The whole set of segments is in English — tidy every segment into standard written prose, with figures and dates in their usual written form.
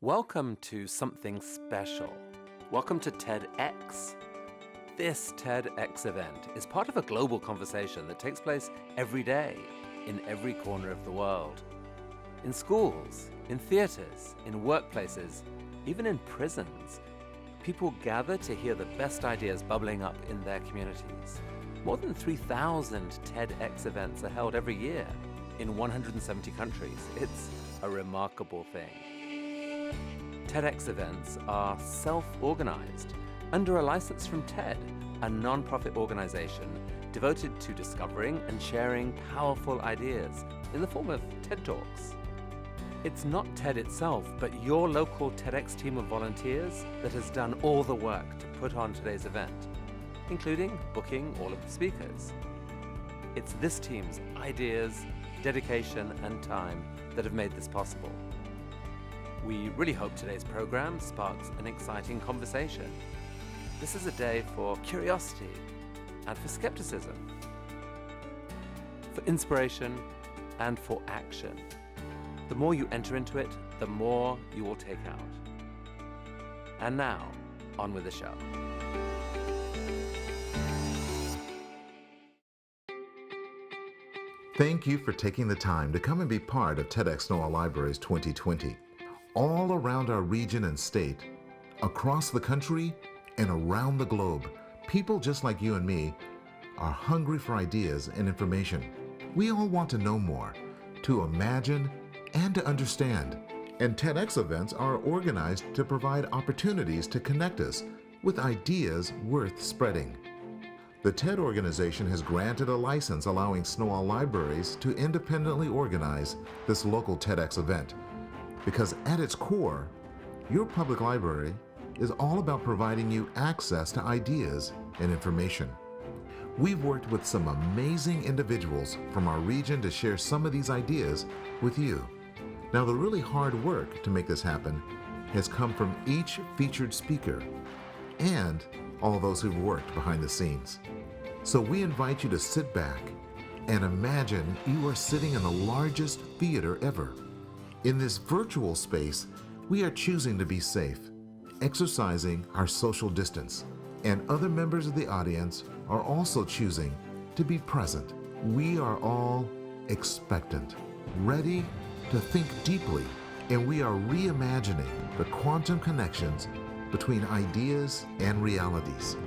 Welcome to something special. Welcome to TEDx. This TEDx event is part of a global conversation that takes place every day in every corner of the world. In schools, in theaters, in workplaces, even in prisons, people gather to hear the best ideas bubbling up in their communities. More than 3,000 TEDx events are held every year in 170 countries. It's a remarkable thing. TEDx events are self-organized under a license from TED, a non-profit organization devoted to discovering and sharing powerful ideas in the form of TED Talks. It's not TED itself, but your local TEDx team of volunteers that has done all the work to put on today's event, including booking all of the speakers. It's this team's ideas, dedication, and time that have made this possible. We really hope today's program sparks an exciting conversation. This is a day for curiosity and for skepticism, for inspiration and for action. The more you enter into it, the more you will take out. And now, on with the show. Thank you for taking the time to come and be part of TEDxSnoIsleLibraries 2020. All around our region and state, across the country and around the globe, people just like you and me are hungry for ideas and information. We all want to know more, to imagine, and to understand. And TEDx events are organized to provide opportunities to connect us with ideas worth spreading. The TED organization has granted a license allowing Sno-Isle Libraries to independently organize this local TEDx event. Because at its core, your public library is all about providing you access to ideas and information. We've worked with some amazing individuals from our region to share some of these ideas with you. Now, the really hard work to make this happen has come from each featured speaker and all those who've worked behind the scenes. So we invite you to sit back and imagine you are sitting in the largest theater ever. In this virtual space, we are choosing to be safe, exercising our social distance, and other members of the audience are also choosing to be present. We are all expectant, ready to think deeply, and we are reimagining the quantum connections between ideas and realities.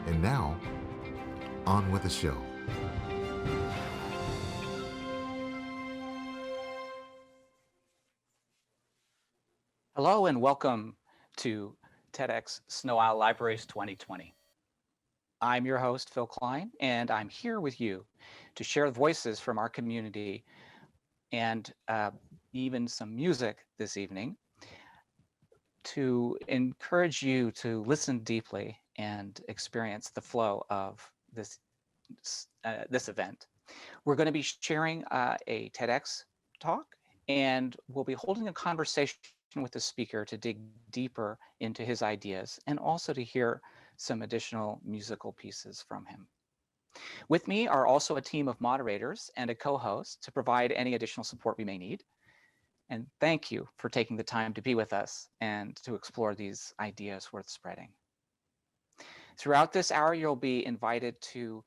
And now, on with the show. Hello and welcome to TEDx Sno-Isle Libraries 2020. I'm your host, Phil Klein, and I'm here with you to share voices from our community and even some music this evening to encourage you to listen deeply and experience the flow of this event. We're going to be sharing a TEDx talk, and we'll be holding a conversation with the speaker to dig deeper into his ideas and also to hear some additional musical pieces from him. With me are also a team of moderators and a co-host to provide any additional support we may need. And thank you for taking the time to be with us and to explore these ideas worth spreading. Throughout this hour, you'll be invited to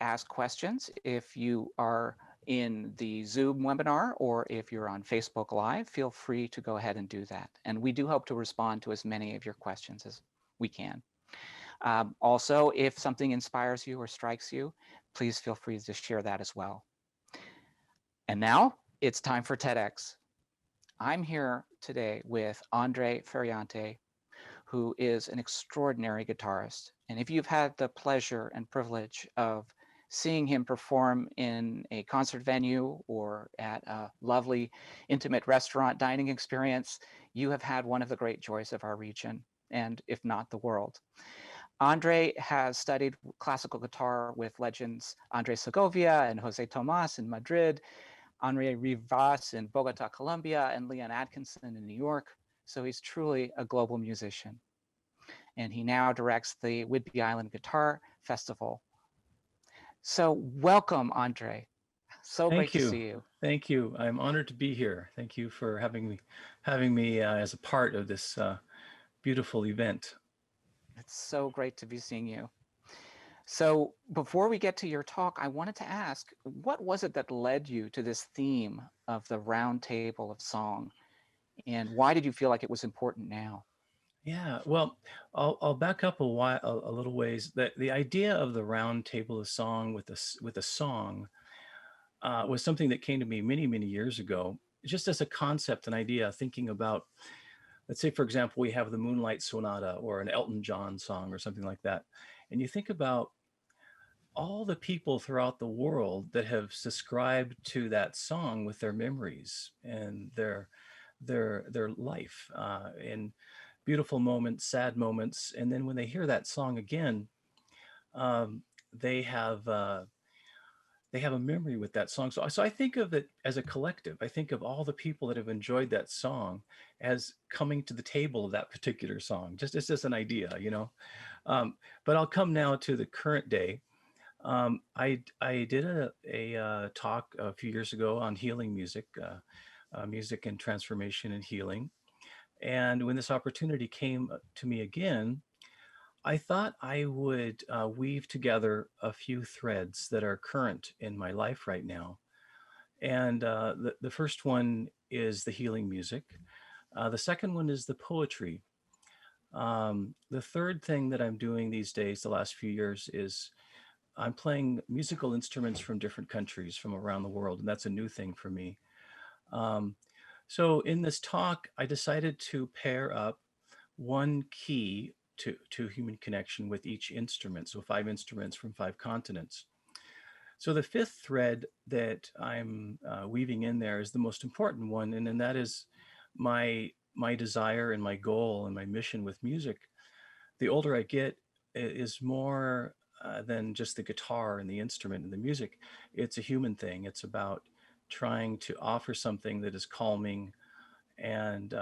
ask questions if you are in the Zoom webinar, or if you're on Facebook Live, feel free to go ahead and do that. And we do hope to respond to as many of your questions as we can. Also, if something inspires you or strikes you, please feel free to share that as well. And now it's time for TEDx. I'm here today with Andre Feriante, who is an extraordinary guitarist. And if you've had the pleasure and privilege of seeing him perform in a concert venue or at a lovely, intimate restaurant dining experience, you have had one of the great joys of our region, and if not the world. Andre has studied classical guitar with legends Andre Segovia and Jose Tomas in Madrid, Henri Rivas in Bogota, Colombia, and Leon Atkinson in New York. So he's truly a global musician. And he now directs the Whidbey Island Guitar Festival. So welcome, Andre. So great to see you. Thank you. I'm honored to be here. Thank you for having me as a part of this beautiful event. It's so great to be seeing you. So before we get to your talk, I wanted to ask, what was it that led you to this theme of the round table of song? And why did you feel like it was important now? Yeah, well, I'll back up a little ways. The idea of the round table of song with a song was something that came to me many years ago, just as a concept, an idea, thinking about, let's say, for example, we have the Moonlight Sonata or an Elton John song or something like that, and you think about all the people throughout the world that have subscribed to that song with their memories and their life in beautiful moments, sad moments, and then when they hear that song again, um, they have they have a memory with that song. So I think of it as a collective. I think of all the people that have enjoyed that song as coming to the table of that particular song. Just it's just an idea, you know. But I'll come now to the current day. I did a talk a few years ago on healing music, music and transformation and healing. And when this opportunity came to me again, I thought I would weave together a few threads that are current in my life right now. And the first one is the healing music. The second one is the poetry. The third thing that I'm doing these days, the last few years, is I'm playing musical instruments from different countries from around the world, and that's a new thing for me. Um, so in this talk, I decided to pair up one key to human connection with each instrument. So 5 instruments from 5 continents. So the fifth thread that I'm weaving in there is the most important one, and then that is my desire and my goal and my mission with music. The older I get, is more than just the guitar and the instrument and the music. It's a human thing. It's about trying to offer something that is calming and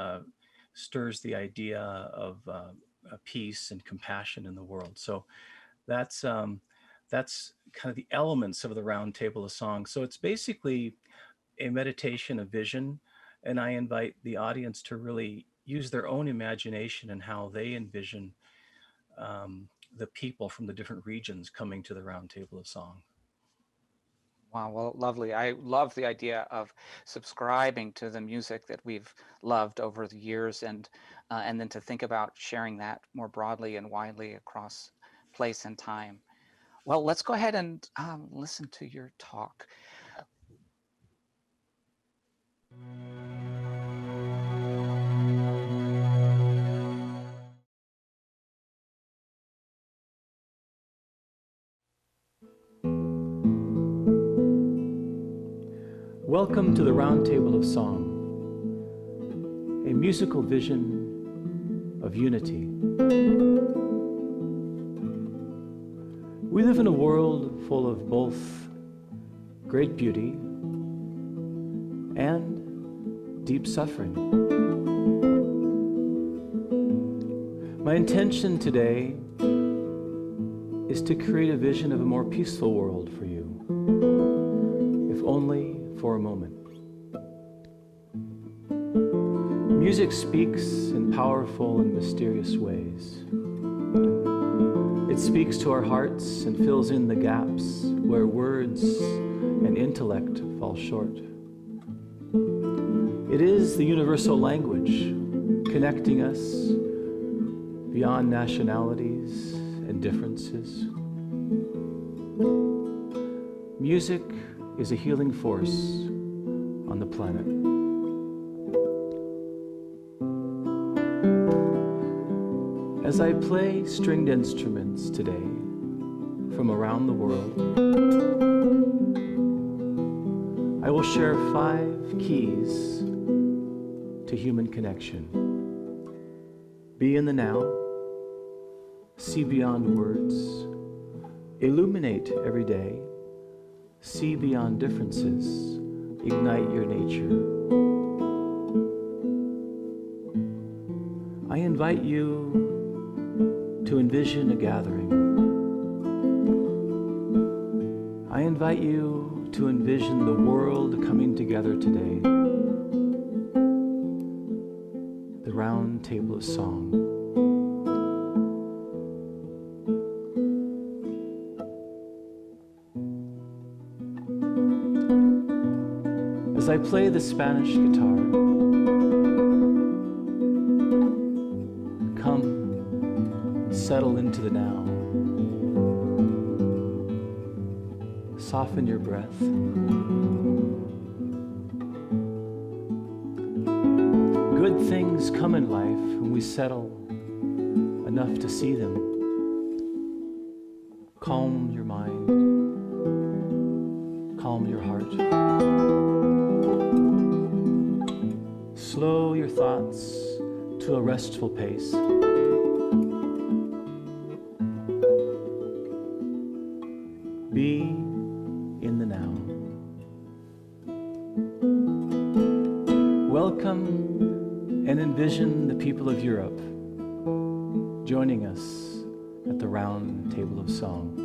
stirs the idea of peace and compassion in the world. So that's um, that's kind of the elements of the round table of song. So it's basically a meditation, a vision, and I invite the audience to really use their own imagination and how they envision the people from the different regions coming to the round table of song. Wow, well, lovely. I love the idea of subscribing to the music that we've loved over the years, and then to think about sharing that more broadly and widely across place and time. Well, let's go ahead and listen to your talk. Welcome to the round table of song, a musical vision of unity. We live in a world full of both great beauty and deep suffering. My intention today is to create a vision of a more peaceful world for you, if only for a moment. Music speaks in powerful and mysterious ways. It speaks to our hearts and fills in the gaps where words and intellect fall short. It is the universal language connecting us beyond nationalities and differences. Music is a healing force on the planet. As I play stringed instruments today from around the world, I will share 5 keys to human connection. Be in the now, see beyond words, illuminate every day, see beyond differences, ignite your nature. I invite you to envision a gathering. I invite you to envision the world coming together today. The round table of song. As I play the Spanish guitar, come, settle into the now. Soften your breath. Good things come in life when we settle enough to see them. Calm your mind. Calm your heart. Slow your thoughts to a restful pace. Be in the now. Welcome and envision the people of Europe joining us at the round table of song.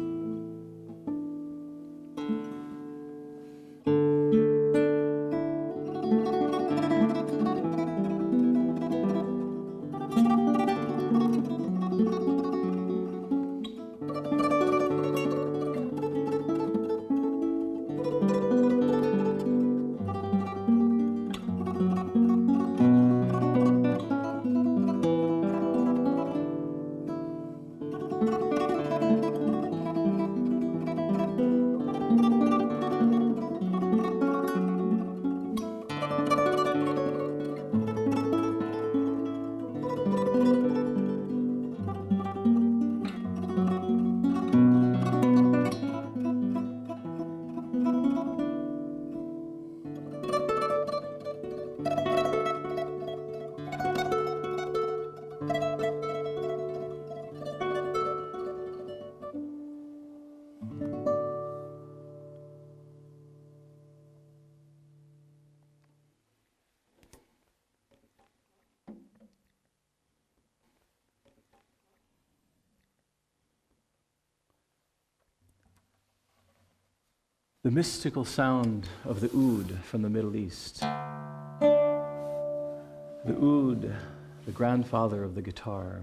The mystical sound of the oud from the Middle East. The oud, the grandfather of the guitar.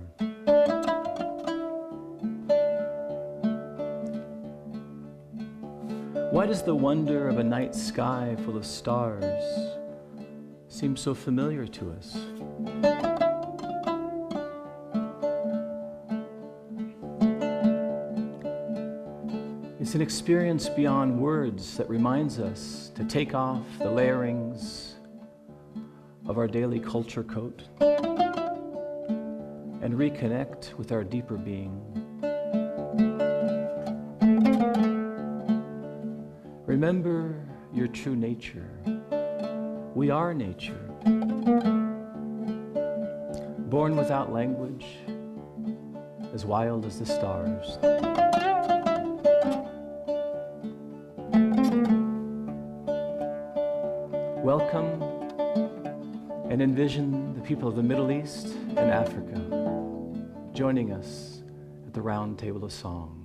Why does the wonder of a night sky full of stars seem so familiar to us? It's an experience beyond words that reminds us to take off the layerings of our daily culture coat and reconnect with our deeper being. Remember your true nature. We are nature, born without language, as wild as the stars. Welcome and envision the people of the Middle East and Africa joining us at the round table of song.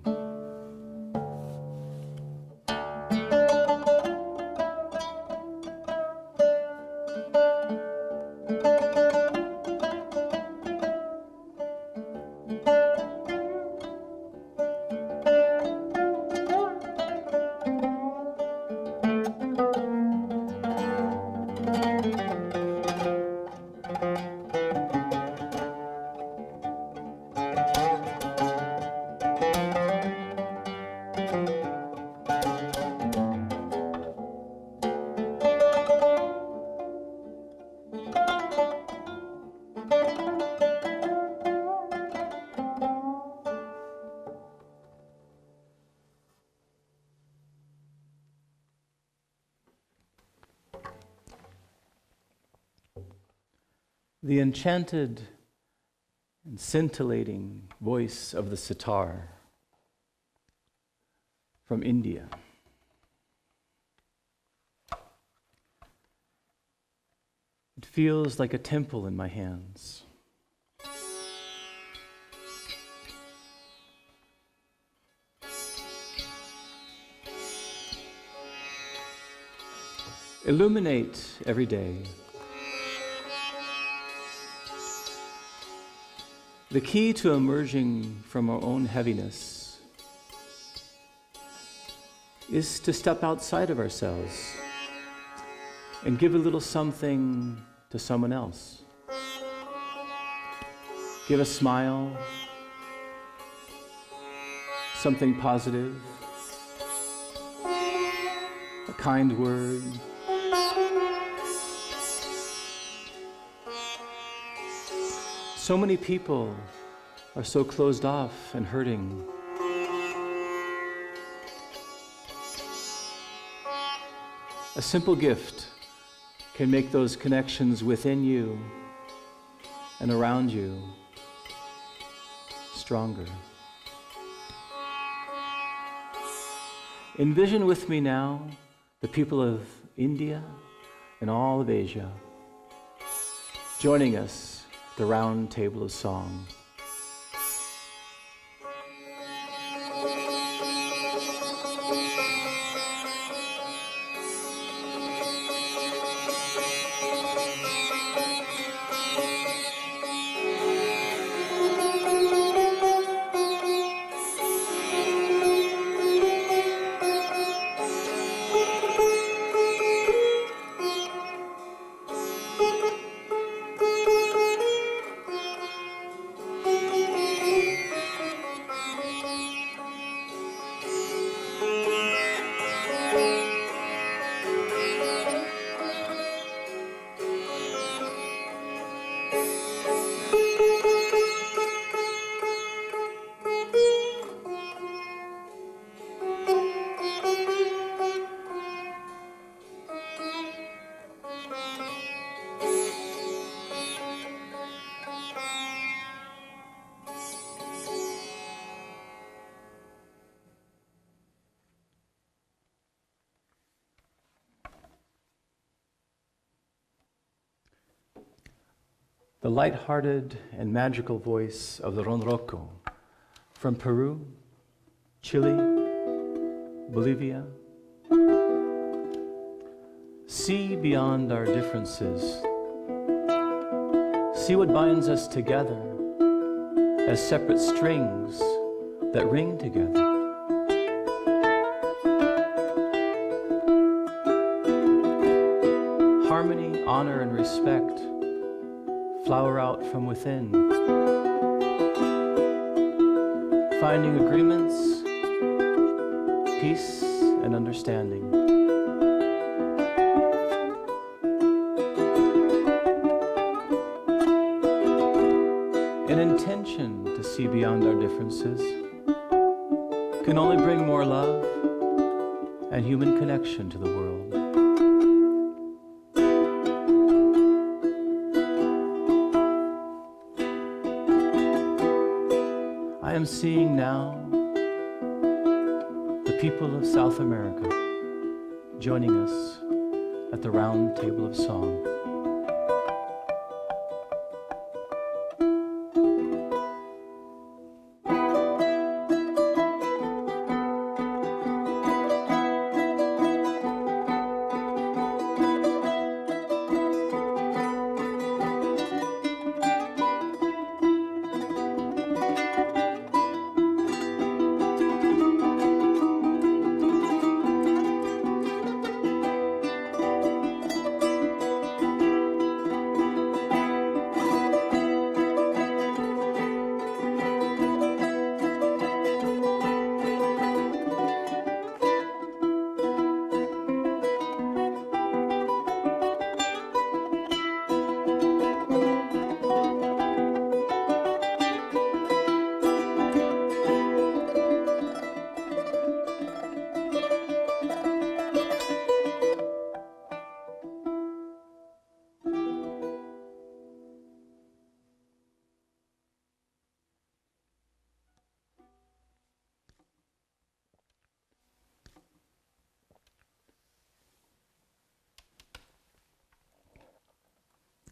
The enchanted and scintillating voice of the sitar from India. It feels like a temple in my hands. Illuminate every day. The key to emerging from our own heaviness is to step outside of ourselves and give a little something to someone else. Give a smile, something positive, a kind word. So many people are so closed off and hurting. A simple gift can make those connections within you and around you stronger. Envision with me now the people of India and all of Asia joining us at the round table of song. The light-hearted and magical voice of the ronroco from Peru, Chile, Bolivia. See beyond our differences. See what binds us together as separate strings that ring together. Harmony, honor, and respect flower out from within, finding agreements, peace, and understanding. An intention to see beyond our differences can only bring more love and human connection to the world. I am seeing now the people of South America joining us at the round table of song.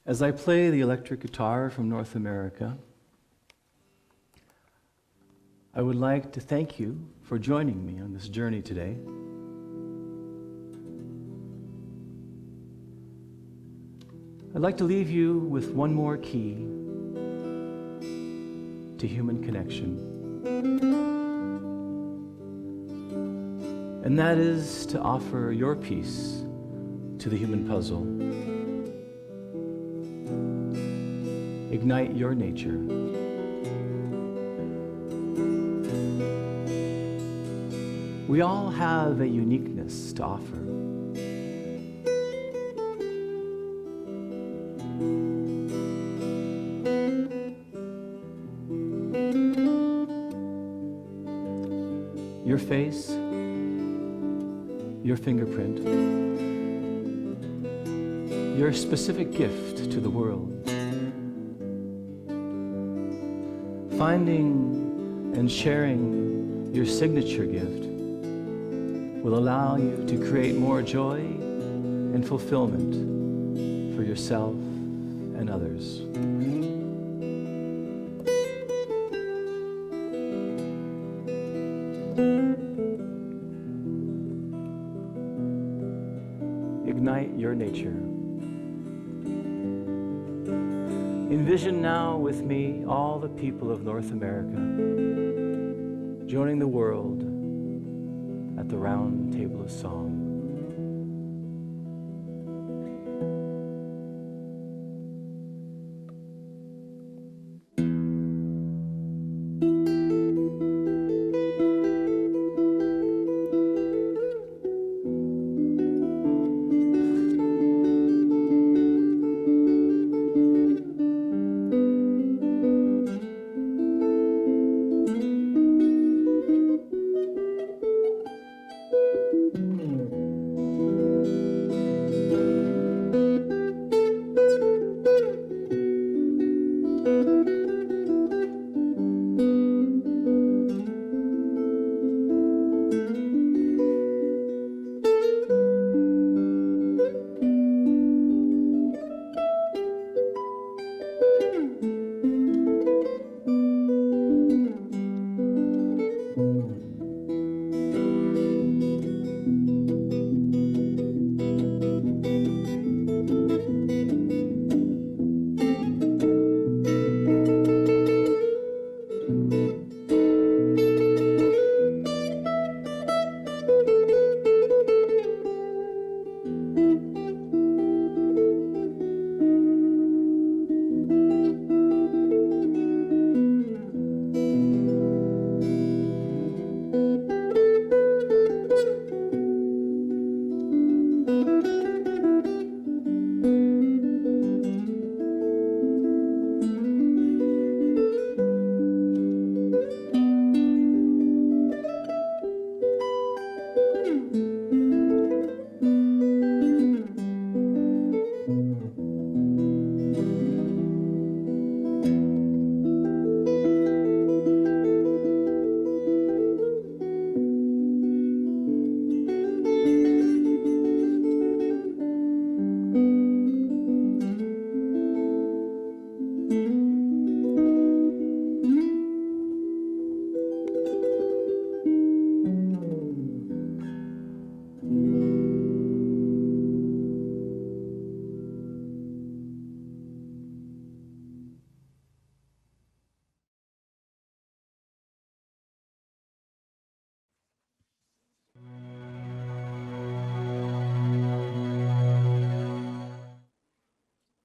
As I play the electric guitar from North America, I would like to thank you for joining me on this journey today. I'd like to leave you with one more key to human connection, and that is to offer your piece to the human puzzle. Ignite your nature. We all have a uniqueness to offer. Your face, your fingerprint, your specific gift to the world. Finding and sharing your signature gift will allow you to create more joy and fulfillment for yourself and others. Ignite your nature. Envision now with me all the people of North America joining the world at the round table of song.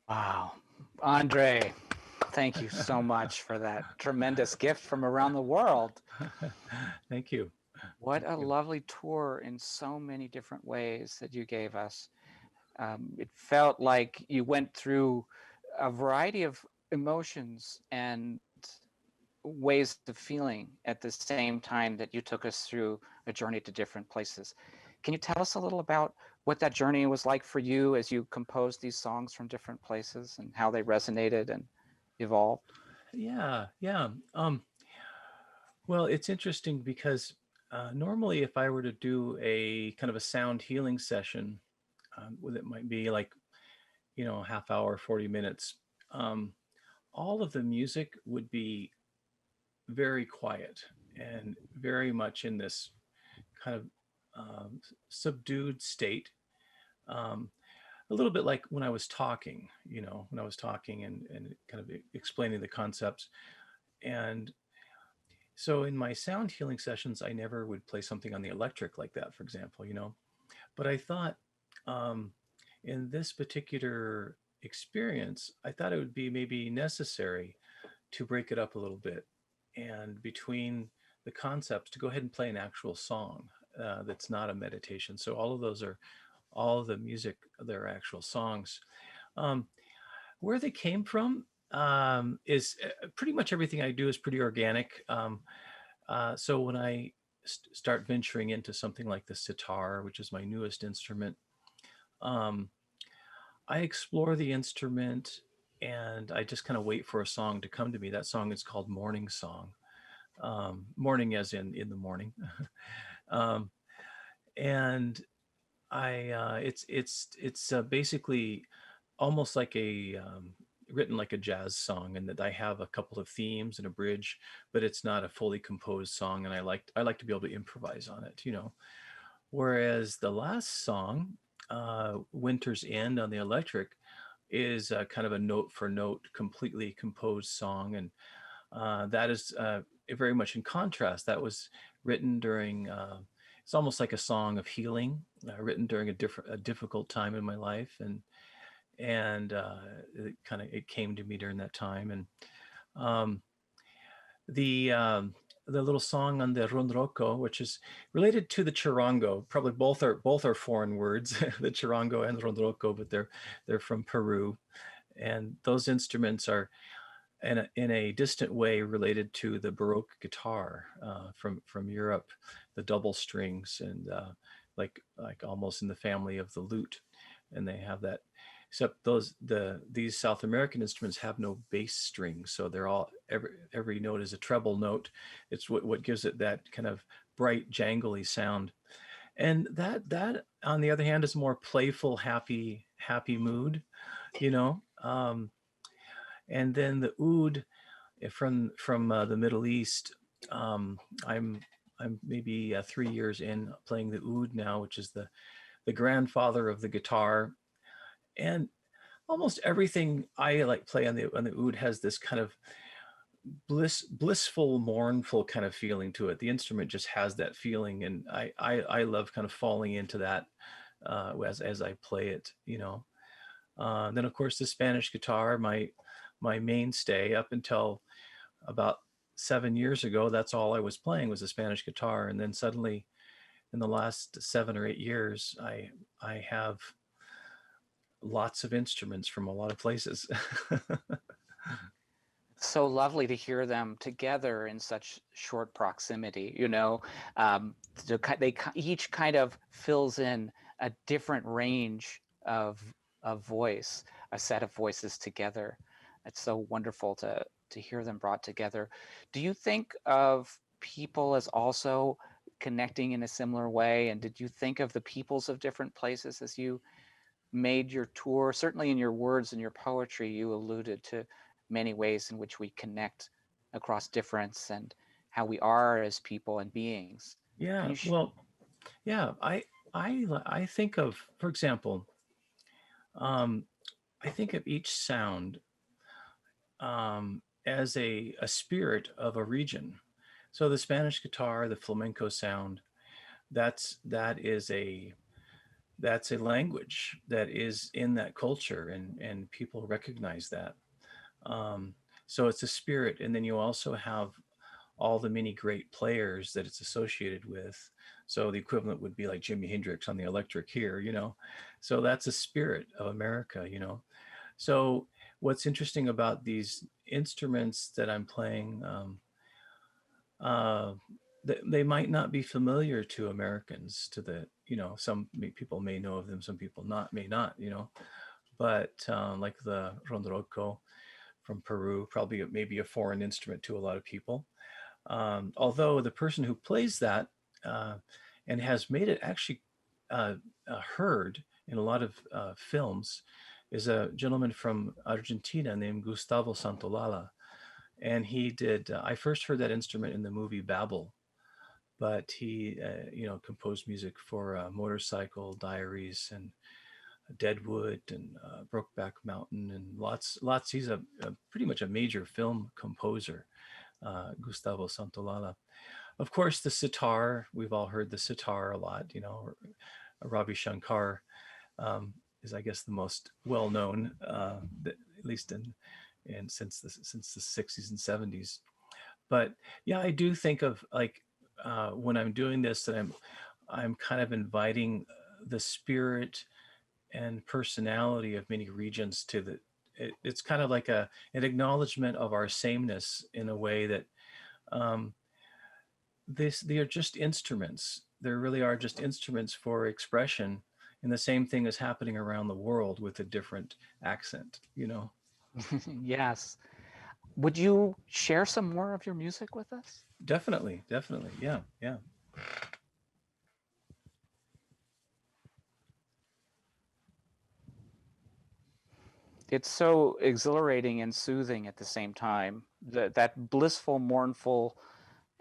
Wow. Andre, thank you so much for that tremendous gift from around the world. Thank you. What a lovely tour in so many different ways that you gave us. It felt like you went through a variety of emotions and ways of feeling at the same time that you took us through a journey to different places. Can you tell us a little about what that journey was like for you as you composed these songs from different places and how they resonated and evolved? Yeah, yeah. Well, it's interesting because normally if I were to do a kind of a sound healing session, it might be like, a half hour, 40 minutes, um, all of the music would be very quiet and very much in this kind of subdued state. Um, a little bit like when I was talking, when I was talking and kind of explaining the concepts. And so in my sound healing sessions, I never would play something on the electric like that, for example, But I thought um, in this particular experience, I thought it would be maybe necessary to break it up a little bit and between the concepts to go ahead and play an actual song that's not a meditation. So all of the music, they're actual songs. Um, where they came from is pretty much everything I do is pretty organic. So when I start venturing into something like the sitar, which is my newest instrument, um, I explore the instrument and I just kind of wait for a song to come to me. That song is called Morning Song. Morning as in the morning. um, and it's basically almost like a written like a jazz song, and that I have a couple of themes and a bridge, but it's not a fully composed song. And I like to be able to improvise on it. Whereas the last song, Winter's End on the electric, is kind of a note for note, completely composed song, and that is very much in contrast. That was written during. It's almost like a song of healing, written during a difficult time in my life, and it came to me during that time. And um, the um, the little song on the ronroco, which is related to the charango. Probably both are foreign words, the charango and ronroco, but they're from Peru, and those instruments are in a distant way related to the Baroque guitar from Europe, the double strings, and like almost in the family of the lute, and they have that. Except these South American instruments have no bass strings, so they're all every note is a treble note. It's what gives it that kind of bright, jangly sound. And that on the other hand is a more playful, happy mood, you know. And then the oud from the Middle East. Um, I'm I'm maybe 3 years in playing the oud now, which is the grandfather of the guitar. And almost everything I like play on the oud has this kind of blissful, mournful kind of feeling to it. The instrument just has that feeling, and I love kind of falling into that as I play it. Then of course the Spanish guitar, my mainstay up until about 7 years ago. That's all I was playing was the Spanish guitar, and then suddenly in the last 7 or 8 years, I have lots of instruments from a lot of places. So lovely to hear them together in such short proximity. So each kind of fills in a different range of voice, a set of voices together. It's so wonderful to hear them brought together. Do you think of people as also connecting in a similar way? And did you think of the peoples of different places as you made your tour? Certainly in your words and your poetry, you alluded to many ways in which we connect across difference and how we are as people and beings. Can Yeah, you well, yeah, I think of, for example, um, I think of each sound as a spirit of a region. So the Spanish guitar, the flamenco sound, that's a language that is in that culture, and people recognize that. Um, so it's a spirit, and then you also have all the many great players that it's associated with. So the equivalent would be like Jimi Hendrix on the electric here. So that's a spirit of America. So what's interesting about these instruments that I'm playing, uh, they might not be familiar to Americans. Some people may know of them, some people may not. But like the ronroco from Peru, probably maybe a foreign instrument to a lot of people. Although the person who plays that uh, and has made it actually heard in a lot of films is a gentleman from Argentina named Gustavo Santolala. And he did, I first heard that instrument in the movie Babel, but he, composed music for Motorcycle Diaries and Deadwood and Brokeback Mountain and lots. He's a pretty much a major film composer, Gustavo Santaolalla. Of course, the sitar. We've all heard the sitar a lot. Ravi Shankar is, I guess, the most well-known, at least in since the 60s and 70s. But yeah, I do think of like when I'm doing this that I'm kind of inviting the spirit and personality of many regions to it's kind of like an acknowledgement of our sameness in a way that um, they are just instruments. There really are just instruments for expression, and the same thing is happening around the world with a different accent. Yes. Would you share some more of your music with us? Definitely, yeah, yeah. It's so exhilarating and soothing at the same time. That blissful, mournful,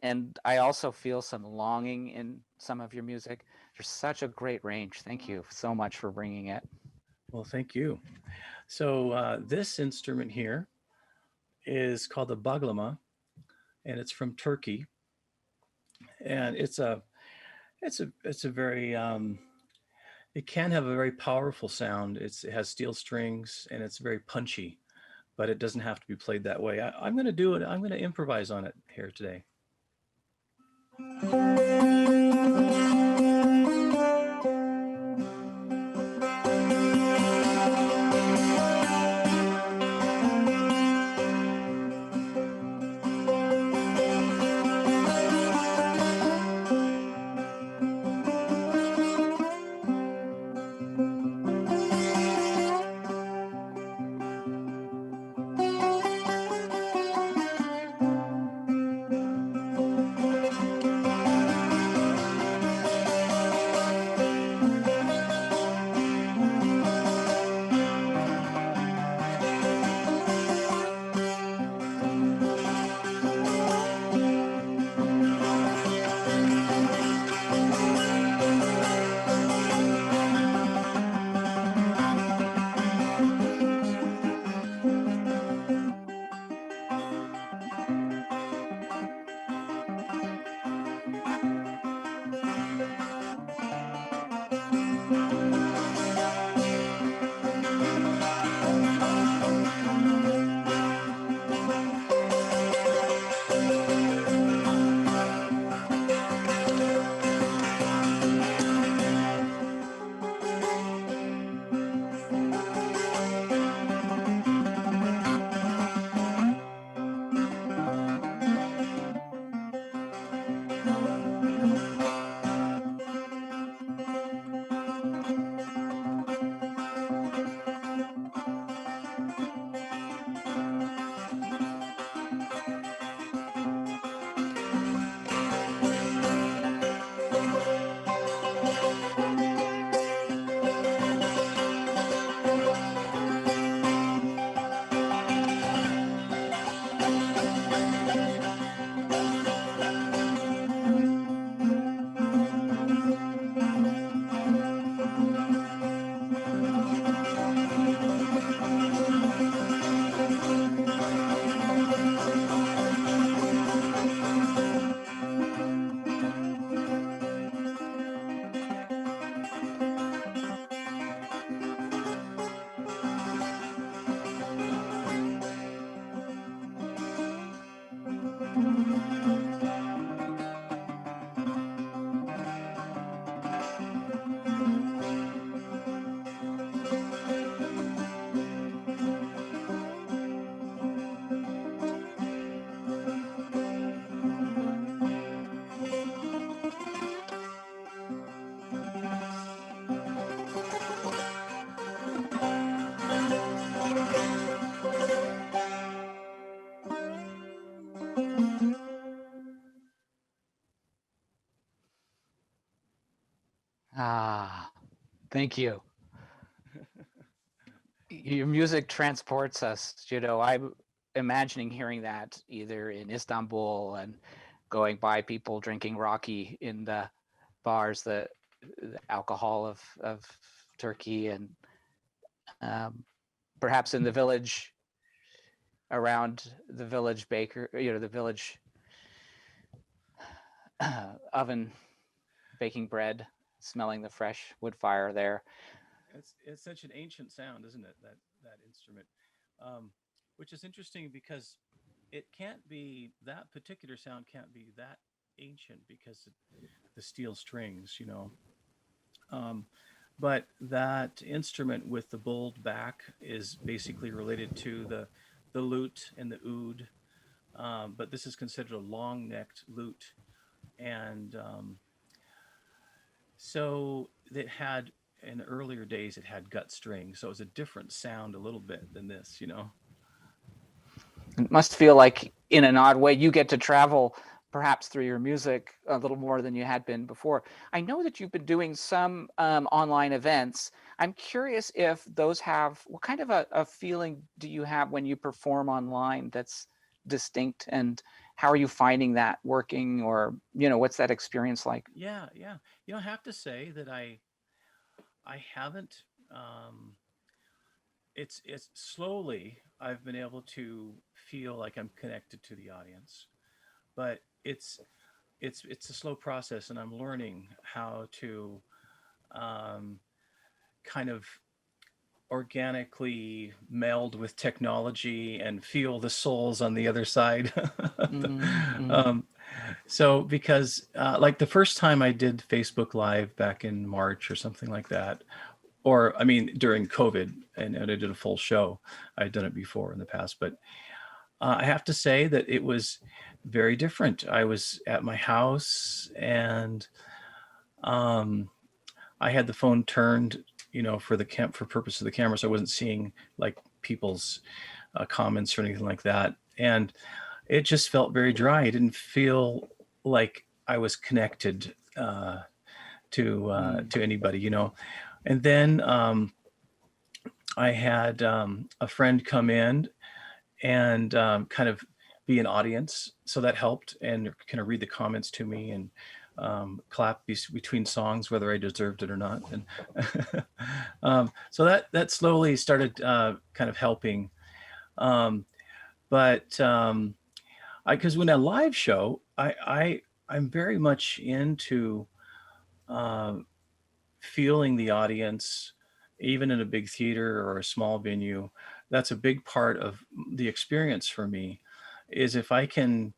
and I also feel some longing in some of your music. There's such a great range. Thank you so much for bringing it. Well, thank you. So this instrument here is called the baglama, and it's from Turkey, and it's a very it can have a very powerful sound. It has steel strings and it's very punchy, but it doesn't have to be played that way. I'm going to do it. I'm going to improvise on it here today. Ah, thank you. Your music transports us. I'm imagining hearing that either in Istanbul and going by people drinking raki in the bars, the alcohol of Turkey, and perhaps in the village, around the village baker, the village oven, baking bread, smelling the fresh wood fire there. It's such an ancient sound, isn't it? That instrument, which is interesting because it can't be that particular sound can't be that ancient because the steel strings, Um, but that instrument with the bowled back is basically related to the lute and the oud. But this is considered a long-necked lute, and so it had in earlier days it had gut strings, so it was a different sound a little bit than this. It must feel like, in an odd way, you get to travel perhaps through your music a little more than you had been before. I know that you've been doing some online events. I'm curious if those what kind of a feeling do you have when you perform online that's distinct, and how are you finding that working, or what's that experience like? Yeah, yeah. I have to say that I haven't. It's slowly I've been able to feel like I'm connected to the audience, but it's a slow process, and I'm learning how to um, kind of organically meld with technology and feel the souls on the other side. Mm-hmm. um, so because like the first time I did Facebook Live back in March or something like that, or I mean during COVID, and I did a full show. I'd done it before in the past, but I have to say that it was very different. I was at my house, and um, I had the phone turned, for for purpose of the camera, so I wasn't seeing like people's comments or anything like that, and it just felt very dry. I didn't feel like I was connected to anybody. And then I had a friend come in and kind of be an audience. So that helped, and kind of read the comments to me and clap between songs, whether I deserved it or not. And so that slowly started kind of helping. Um, but because when a live show, I'm very much into uh, feeling the audience, even in a big theater or a small venue. That's a big part of the experience for me, is if I can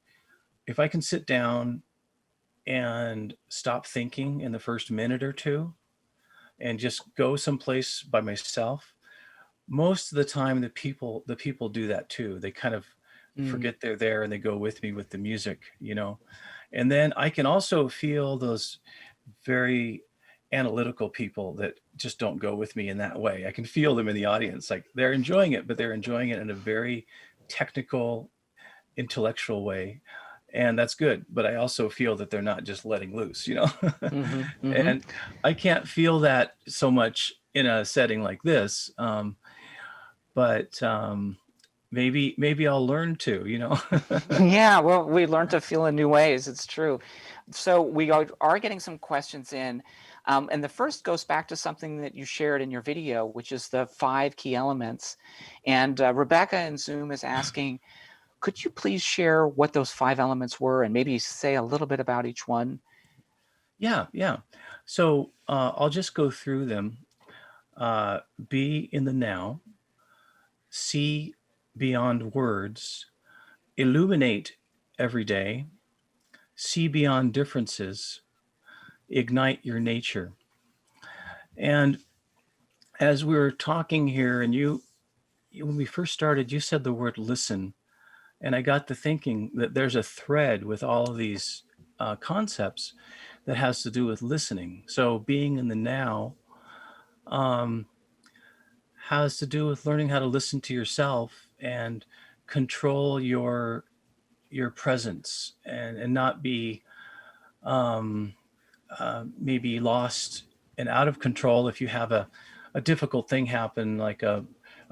sit down and stop thinking in the first minute or two and just go someplace by myself. Most of the time the people do that too. They kind of Mm. forget they're there and they go with me with the music. And then I can also feel those very analytical people that just don't go with me in that way. I can feel them in the audience, like they're enjoying it, but they're enjoying it in a very technical, intellectual way. And that's good. But I also feel that they're not just letting loose. Mm-hmm. Mm-hmm. And I can't feel that so much in a setting like this. But maybe I'll learn to. Yeah, well, we learn to feel in new ways. It's true. So we are getting some questions in. And the first goes back to something that you shared in your video, which is the 5 key elements. And Rebecca in Zoom is asking, could you please share what those 5 elements were and maybe say a little bit about each one? Yeah, yeah. So I'll just go through them. Be in the now, see beyond words, illuminate every day, see beyond differences, ignite your nature. And as we were talking here, and when we first started, you said the word listen. And I got to thinking that there's a thread with all of these concepts that has to do with listening. So being in the now um, has to do with learning how to listen to yourself and control your presence, and not be um, maybe lost and out of control if you have a difficult thing happen, like a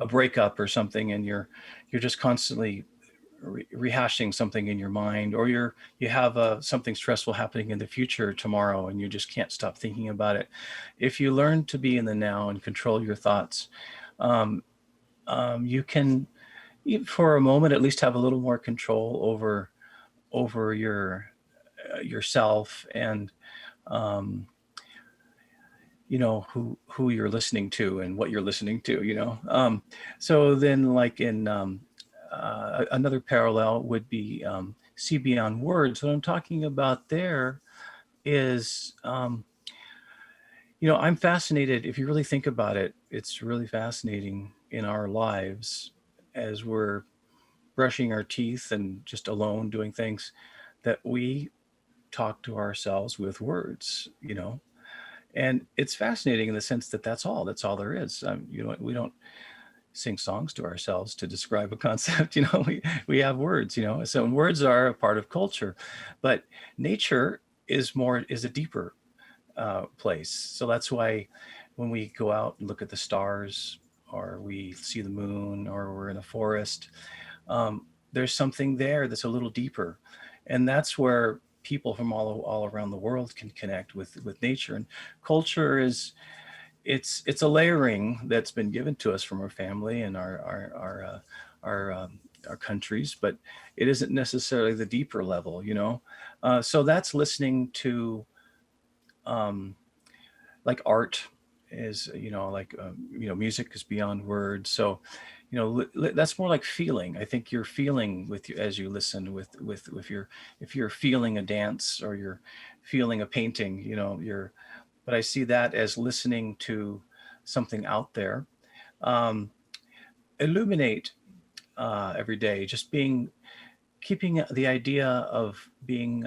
breakup or something, and you're just constantly rehashing something in your mind, or you have something stressful happening in the future tomorrow and you just can't stop thinking about it. If you learn to be in the now and control your thoughts, um, you can, for a moment, at least have a little more control over yourself and um, who you're listening to and what you're listening to. So then, like in another parallel would be see beyond words. What I'm talking about there is I'm fascinated. If you really think about it, it's really fascinating in our lives as we're brushing our teeth and just alone doing things that we talk to ourselves with words. And it's fascinating in the sense that that's all there is. We don't sing songs to ourselves to describe a concept. We have words. So words are a part of culture, but nature is a deeper place. So that's why when we go out and look at the stars, or we see the moon, or we're in a forest, um, there's something there that's a little deeper, and that's where people from all around the world can connect with nature. And culture is it's a layering that's been given to us from our family and our countries, but it isn't necessarily the deeper level. So that's listening to um, like art is, music is beyond words. So that's more like feeling. I think you're feeling with you as you listen with your, if you're feeling a dance or you're feeling a painting, you're but I see that as listening to something out there. um, Illuminate every day, just keeping the idea of being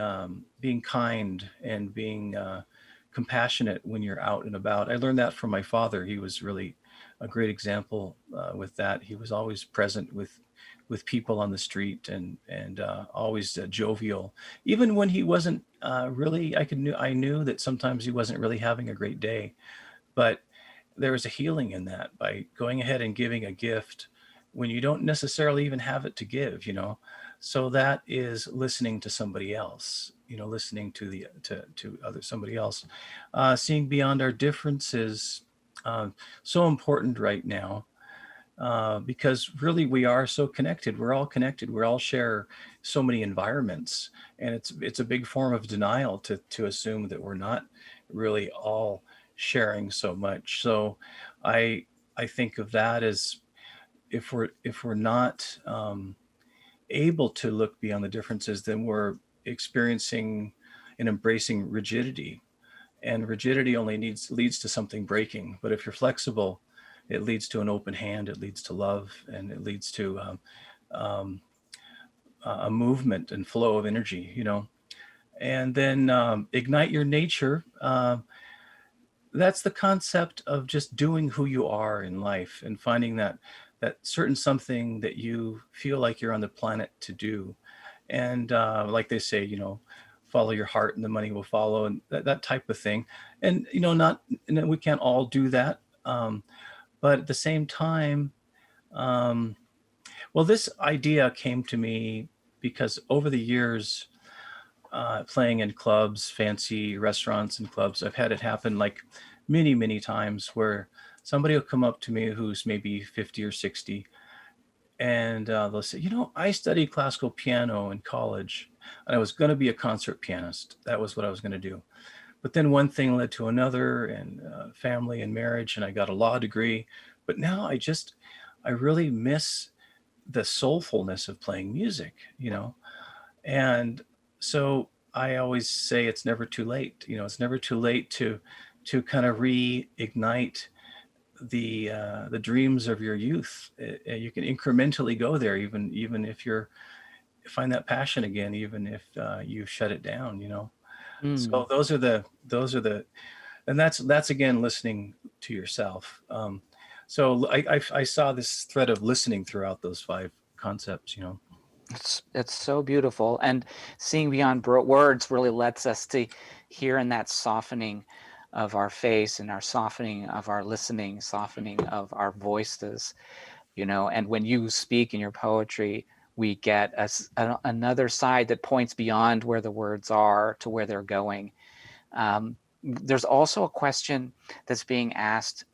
kind and being compassionate when you're out and about. I learned that from my father. He was really a great example with that. He was always present with people on the street and always jovial, even when he wasn't really. I knew that sometimes he wasn't really having a great day, but there was a healing in that by going ahead and giving a gift when you don't necessarily even have it to give. So that is listening to somebody else, listening to other somebody else, seeing beyond our differences. So important right now, because really we are so connected. We're all connected. We all share so many environments, and it's a big form of denial to assume that we're not really all sharing so much. So I I think of that as, if we're not able to look beyond the differences, then we're experiencing and embracing rigidity, and rigidity only leads to something breaking. But if you're flexible, it leads to an open hand, it leads to love, and it leads to um, a movement and flow of energy. And then ignite your nature. That's the concept of just doing who you are in life and finding that certain something that you feel like you're on the planet to do. And like they say, follow your heart and the money will follow, and that type of thing. And not, we can't all do that, but at the same time, um, well, this idea came to me because over the years, playing in clubs, fancy restaurants and clubs, I've had it happen like many, many times where somebody will come up to me who's maybe 50 or 60, and they'll say, I studied classical piano in college, and I was going to be a concert pianist. That was what I was going to do. But then one thing led to another, and family and marriage, and I got a law degree. But now I really miss the soulfulness of playing music. And so I always say it's never too late. It's never too late to kind of reignite the dreams of your youth. You can incrementally go there, even if you're find that passion again, even if you shut it down. Mm. So those are the and that's again listening to yourself. So I saw this thread of listening throughout those five concepts. It's so beautiful, and seeing beyond words really lets us to hear in that softening of our face and our softening of our listening, softening of our voices. And when you speak in your poetry, we get another side that points beyond where the words are to where they're going. um, there's also a question that's being asked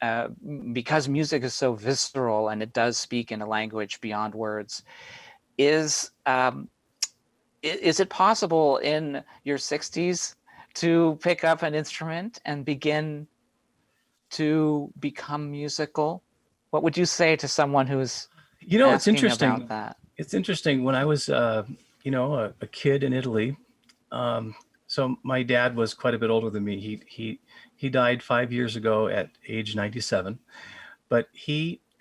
because music is so visceral and it does speak in a language beyond words. Is it possible in your 60s to pick up an instrument and begin to become musical? What would you say to someone who's It's asking interesting. about that? It's interesting. When I was, a kid in Italy, so my dad was quite a bit older than me. He died 5 years ago at age 97, but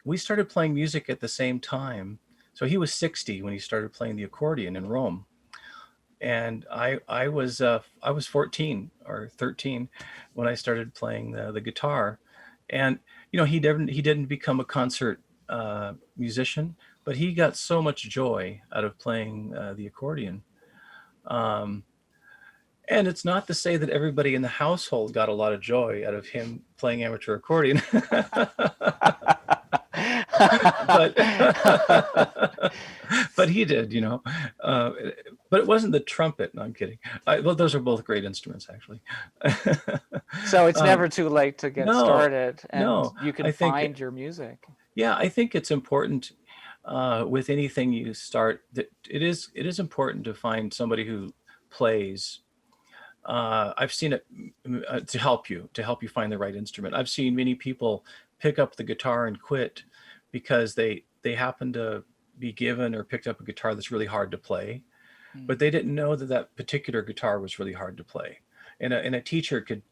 we started playing music at the same time. So he was 60 when he started playing the accordion in Rome, and I was 14 or 13 when I started playing the guitar. And he didn't become a concert musician, but he got so much joy out of playing the accordion. Um, and it's not to say that everybody in the household got a lot of joy out of him playing amateur accordion. but but he did, but it wasn't the trumpet. No, I'm kidding. Well, those are both great instruments, actually. So it's never too late to get started, and no, you can find your music. Yeah, I think it's important with anything you start. That it is important to find somebody who plays. I've seen it to help you find the right instrument. I've seen many people pick up the guitar and quit because they happen to be given or picked up a guitar that's really hard to play, but they didn't know that particular guitar was really hard to play, and a teacher could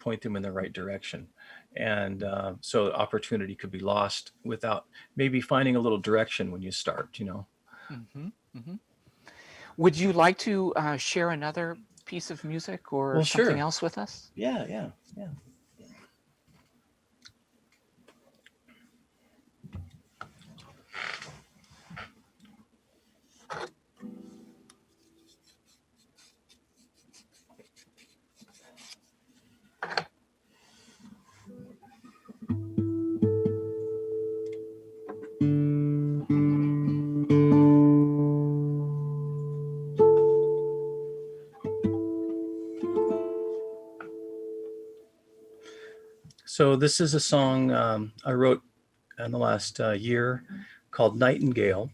point them in the right direction, and so opportunity could be lost without maybe finding a little direction when you start. Mm-hmm. Mm-hmm. Would you like to share another piece of music or something else with us? Yeah. So this is a song I wrote in the last year called Nightingale.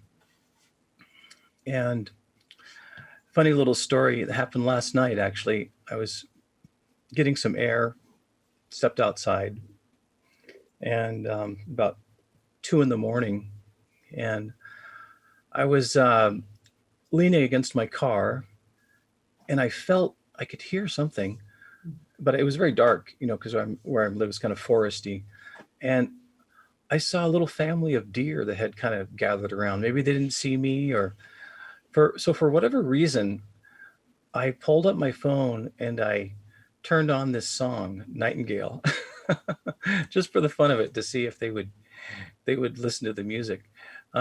And funny little story that happened last night, actually. I was getting some air, stepped outside, and about 2 a.m, and I was leaning against my car, and I felt I could hear something, but it was very dark, because where I live is kind of foresty. And I saw a little family of deer that had kind of gathered around. Maybe they didn't see me, or for whatever reason, I pulled up my phone and I turned on this song, Nightingale, just for the fun of it, to see if they would listen to the music.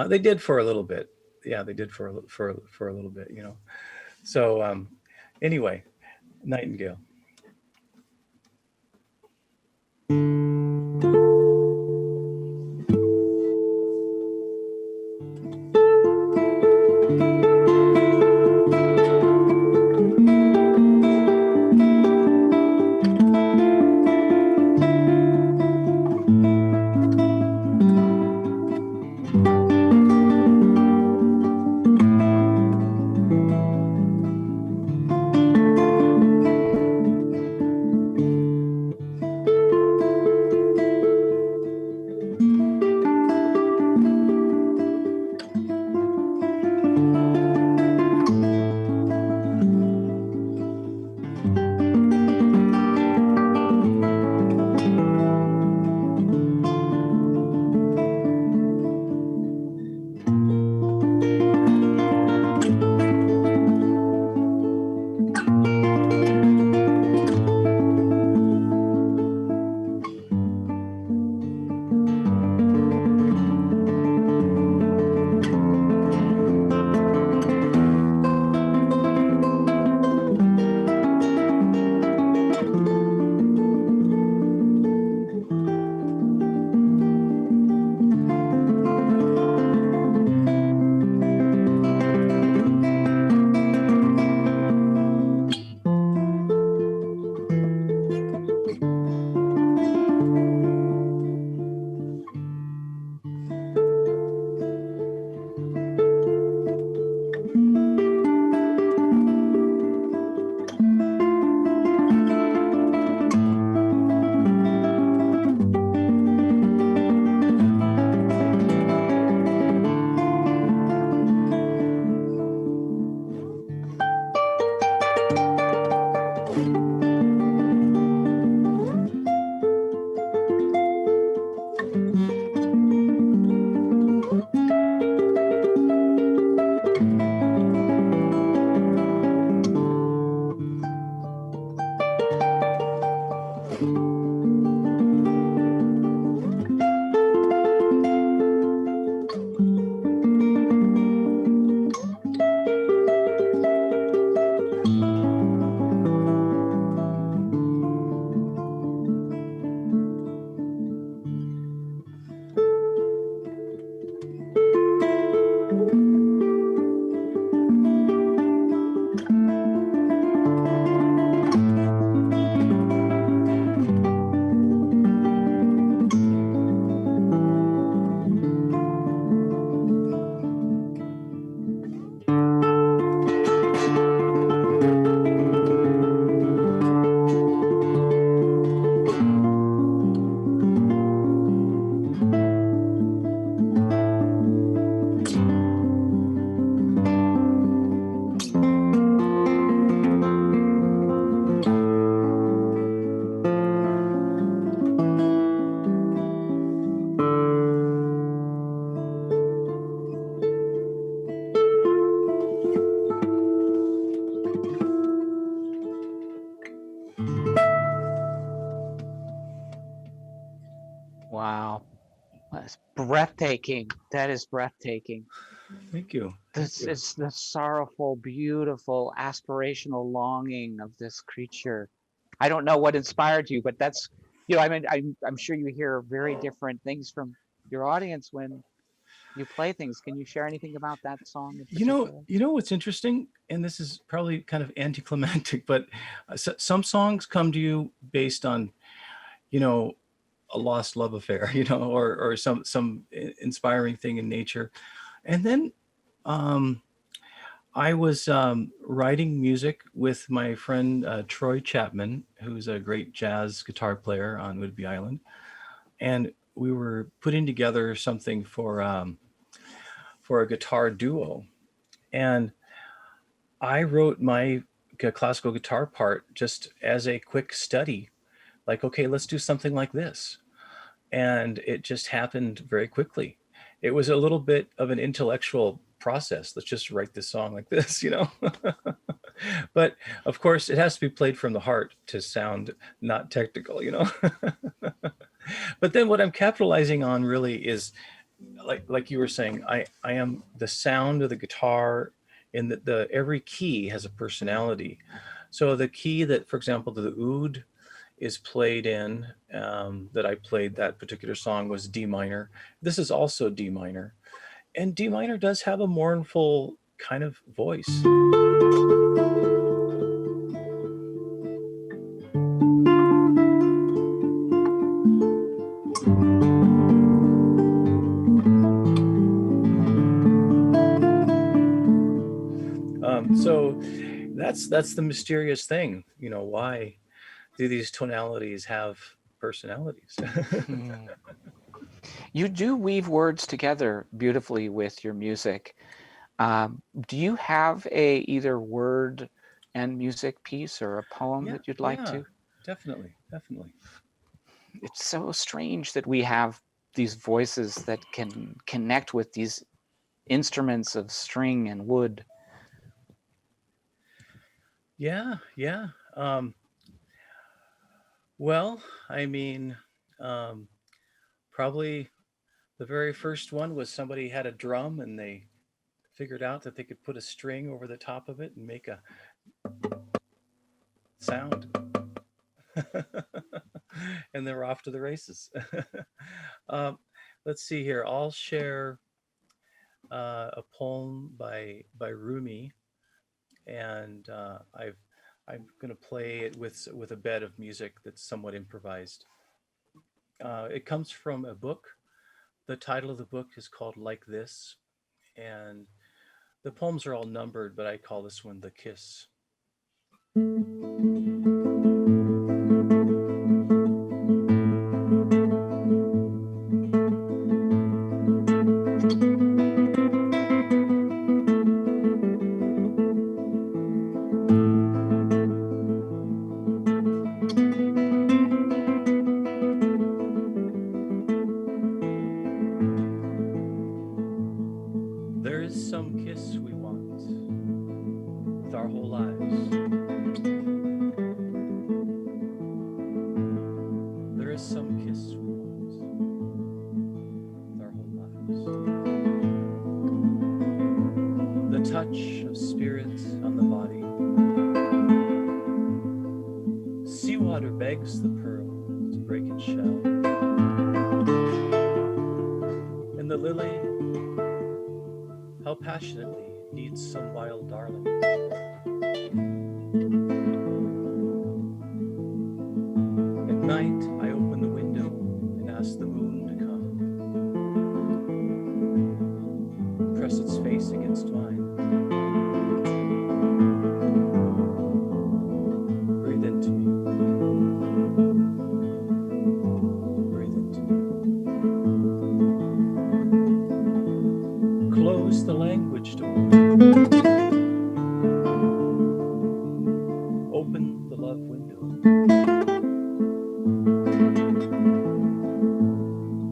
They did for a little bit. Yeah, they did for a little bit, So anyway, Nightingale. It's breathtaking. That is breathtaking. Thank you. This is the sorrowful, beautiful, aspirational longing of this creature. I don't know what inspired you, but that's, I mean, I'm sure you hear very different things from your audience when you play things. Can you share anything about that song in particular? You know what's interesting, and this is probably kind of anticlimactic, but some songs come to you based on, a lost love affair, or some inspiring thing in nature, and then I was writing music with my friend Troy Chapman, who's a great jazz guitar player on Whidbey Island, and we were putting together something for a guitar duo, and I wrote my classical guitar part just as a quick study, like, okay, let's do something like this, and it just happened very quickly. It was a little bit of an intellectual process. Let's just write this song like this, But of course, it has to be played from the heart to sound not technical, But then what I'm capitalizing on really is, like you were saying, I am the sound of the guitar, in the every key has a personality. So the key that, for example, the oud is played in, that I played that particular song, was D minor. This is also D minor. And D minor does have a mournful kind of voice. So that's the mysterious thing, why do these tonalities have personalities? You do weave words together beautifully with your music. Do you have a either word and music piece or a poem that you'd like to? Definitely. It's so strange that we have these voices that can connect with these instruments of string and wood. Yeah. Well, I mean, probably the very first one was somebody had a drum and they figured out that they could put a string over the top of it and make a sound. And they're off to the races. Let's see here. I'll share a poem by Rumi, and I'm going to play it with a bed of music that's somewhat improvised. It comes from a book. The title of the book is called Like This, and the poems are all numbered, but I call this one The Kiss. There is some kiss we want with our whole lives. There is some kiss we want with our whole lives. The touch of spirit on the body. Seawater begs the pearl to break its shell. And the lily, how passionately needs some wild darling. At night, I open the window and ask the moon to come. Press its face against mine. Breathe into me. Breathe into me. Close the language door. Open the love window.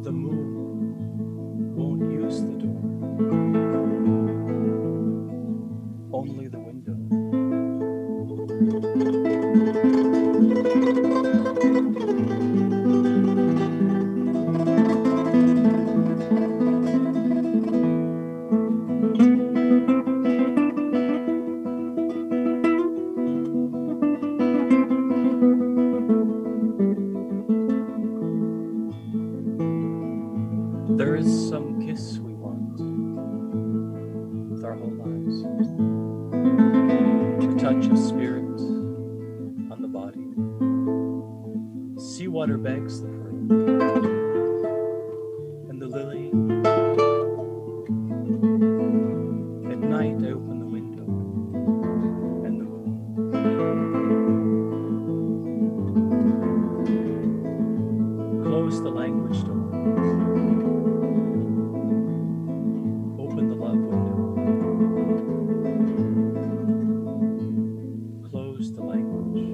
The moon won't use the door. Only the window. spirit on the body. Seawater banks the pearl, and the lily. At night I open the window, and the moon. Close the language door. Open the love window. Close the language.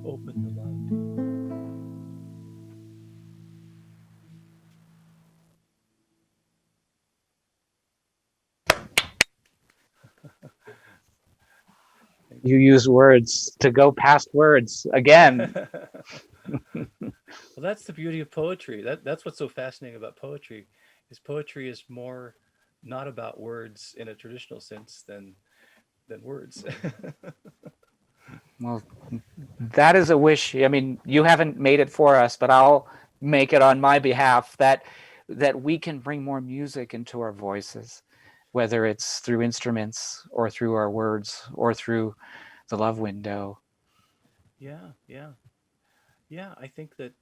Open the love. You use words to go past words again. Well, that's the beauty of poetry. That's what's so fascinating about poetry, is poetry is more not about words in a traditional sense than words. Well, that is a wish. I mean, you haven't made it for us, but I'll make it on my behalf that we can bring more music into our voices, whether it's through instruments or through our words or through the love window. Yeah. I think that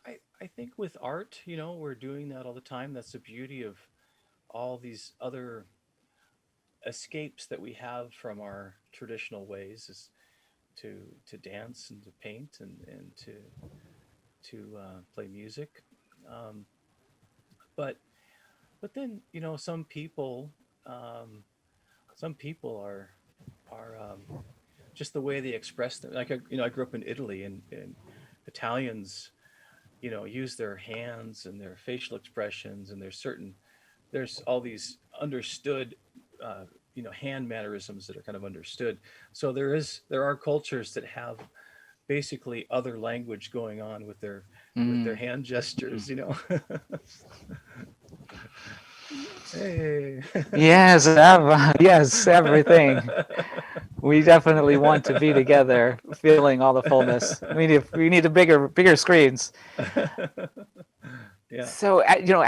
I think with art, we're doing that all the time. That's the beauty of all these other escapes that we have from our traditional ways, is to dance and to paint and to play music. Um, but then um, some people are just the way they express them. Like I grew up in Italy, and Italians, use their hands and their facial expressions, and there's all these understood, hand mannerisms that are kind of understood. So there are cultures that have basically other language going on with their hand gestures. Hey. Yes, yes, everything. We definitely want to be together, feeling all the fullness. We need a bigger screens. Yeah. So,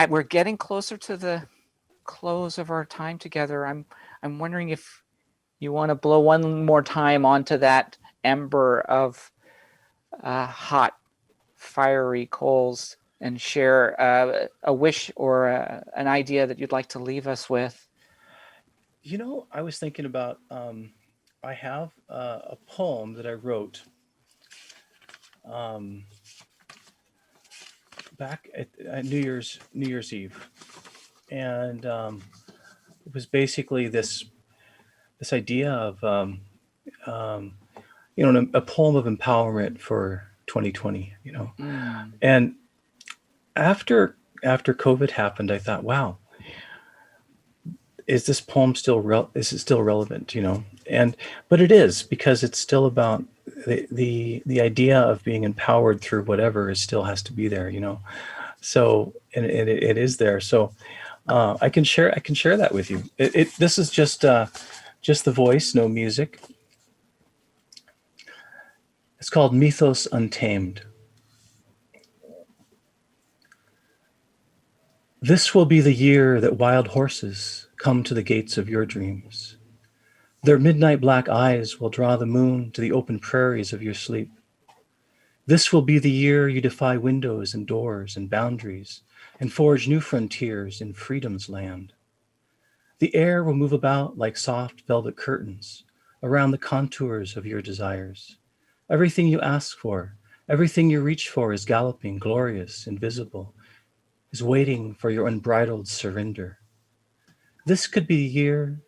we're getting closer to the close of our time together. I'm wondering if you want to blow one more time onto that ember of hot, fiery coals and share a wish or an idea that you'd like to leave us with. I was thinking about, I have a poem that I wrote back at New Year's Eve, and it was basically this idea of a poem of empowerment for 2020. And after COVID happened, I thought, wow, is this poem is it still relevant? But it is, because it's still about the idea of being empowered through whatever still has to be there. So and it is there. So I can share that with you. This is just the voice, no music. It's called Mythos Untamed. This will be the year that wild horses come to the gates of your dreams. Their midnight black eyes will draw the moon to the open prairies of your sleep. This will be the year you defy windows and doors and boundaries and forge new frontiers in freedom's land. The air will move about like soft velvet curtains around the contours of your desires. Everything you ask for, everything you reach for is galloping, glorious, invisible, is waiting for your unbridled surrender. This could be the year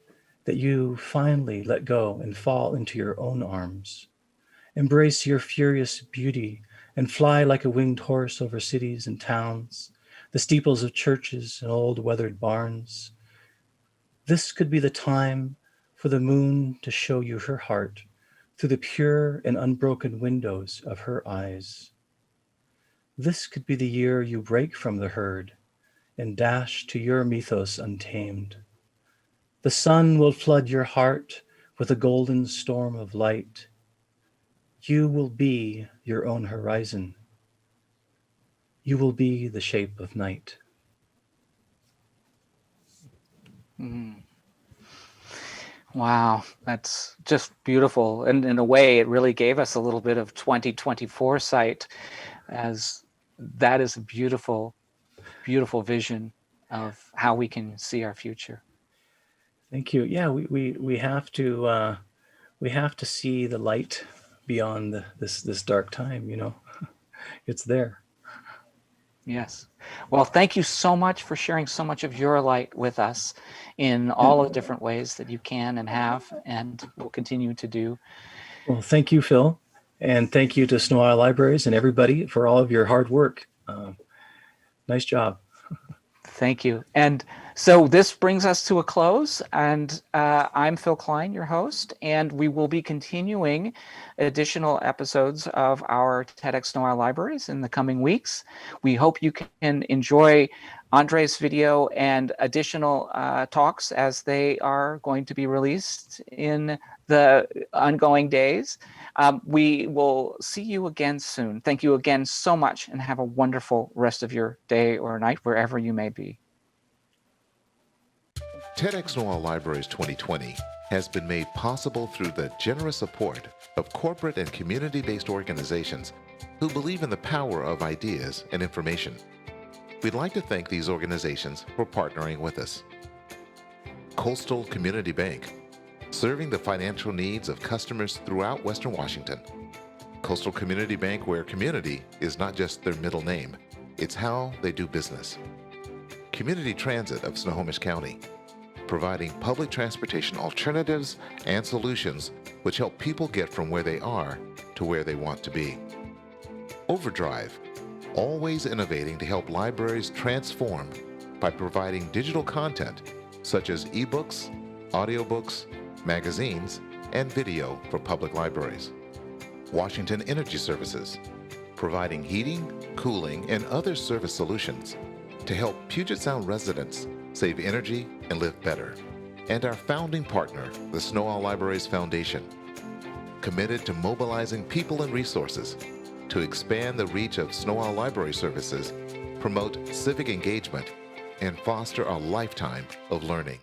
that you finally let go and fall into your own arms. Embrace your furious beauty and fly like a winged horse over cities and towns, the steeples of churches and old weathered barns. This could be the time for the moon to show you her heart through the pure and unbroken windows of her eyes. This could be the year you break from the herd and dash to your mythos untamed. The sun will flood your heart with a golden storm of light. You will be your own horizon. you will be the shape of night. Mm. Wow, that's just beautiful. And in a way, it really gave us a little bit of 2024 sight, as that is a beautiful, beautiful vision of how we can see our future. Thank you. Yeah, we have to see the light beyond this dark time. It's there. Yes. Well, thank you so much for sharing so much of your light with us in all the different ways that you can and have and will continue to do. Well, thank you, Phil, and thank you to Sno-Isle Libraries and everybody for all of your hard work. Nice job. Thank you. And so this brings us to a close, and I'm Phil Klein, your host, and we will be continuing additional episodes of our TEDxSnoIsle Libraries in the coming weeks. We hope you can enjoy Andre's video and additional talks as they are going to be released in the ongoing days. We will see you again soon. Thank you again so much, and have a wonderful rest of your day or night, wherever you may be. TEDxSnoIsle Libraries 2020 has been made possible through the generous support of corporate and community-based organizations who believe in the power of ideas and information. We'd like to thank these organizations for partnering with us. Coastal Community Bank, serving the financial needs of customers throughout Western Washington. Coastal Community Bank, where community is not just their middle name, it's how they do business. Community Transit of Snohomish County, providing public transportation alternatives and solutions which help people get from where they are to where they want to be. Overdrive, always innovating to help libraries transform by providing digital content such as ebooks, audiobooks, magazines, and video for public libraries. Washington Energy Services, providing heating, cooling, and other service solutions to help Puget Sound residents save energy and live better. And our founding partner, the Sno-Isle Libraries Foundation, committed to mobilizing people and resources to expand the reach of Sno-Isle Library services, promote civic engagement, and foster a lifetime of learning.